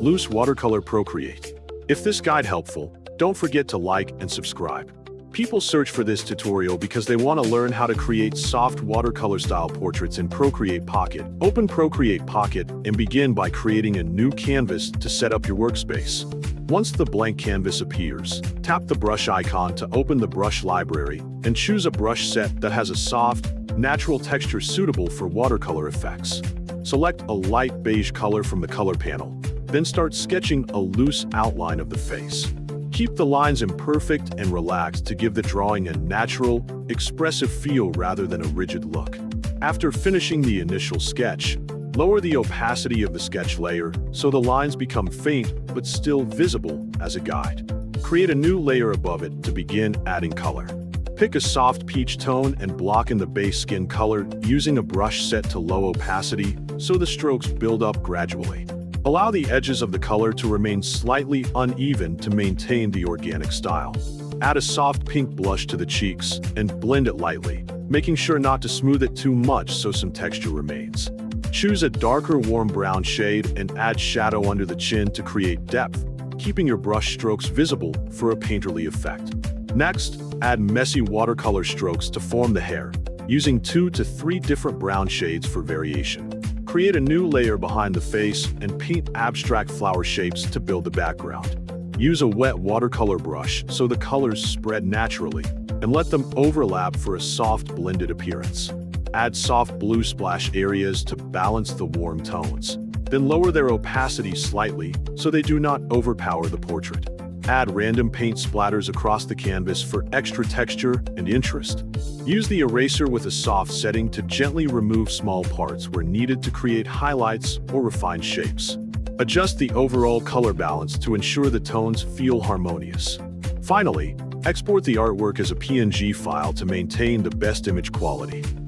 Loose Watercolor Procreate. If this guide helpful, don't forget to like and subscribe. People search for this tutorial because they want to learn how to create soft watercolor-style portraits in Procreate Pocket. Open Procreate Pocket and begin by creating a new canvas to set up your workspace. Once the blank canvas appears, tap the brush icon to open the brush library and choose a brush set that has a soft, natural texture suitable for watercolor effects. Select a light beige color from the color panel, then start sketching a loose outline of the face. Keep the lines imperfect and relaxed to give the drawing a natural, expressive feel rather than a rigid look. After finishing the initial sketch, lower the opacity of the sketch layer so the lines become faint but still visible as a guide. Create a new layer above it to begin adding color. Pick a soft peach tone and block in the base skin color using a brush set to low opacity so the strokes build up gradually. Allow the edges of the color to remain slightly uneven to maintain the organic style. Add a soft pink blush to the cheeks and blend it lightly, making sure not to smooth it too much so some texture remains. Choose a darker warm brown shade and add shadow under the chin to create depth, keeping your brush strokes visible for a painterly effect. Next, add messy watercolor strokes to form the hair, using 2 to 3 different brown shades for variation. Create a new layer behind the face and paint abstract flower shapes to build the background. Use a wet watercolor brush so the colors spread naturally, and let them overlap for a soft blended appearance. Add soft blue splash areas to balance the warm tones, then lower their opacity slightly so they do not overpower the portrait. Add random paint splatters across the canvas for extra texture and interest. Use the eraser with a soft setting to gently remove small parts where needed to create highlights or refine shapes. Adjust the overall color balance to ensure the tones feel harmonious. Finally, export the artwork as a PNG file to maintain the best image quality.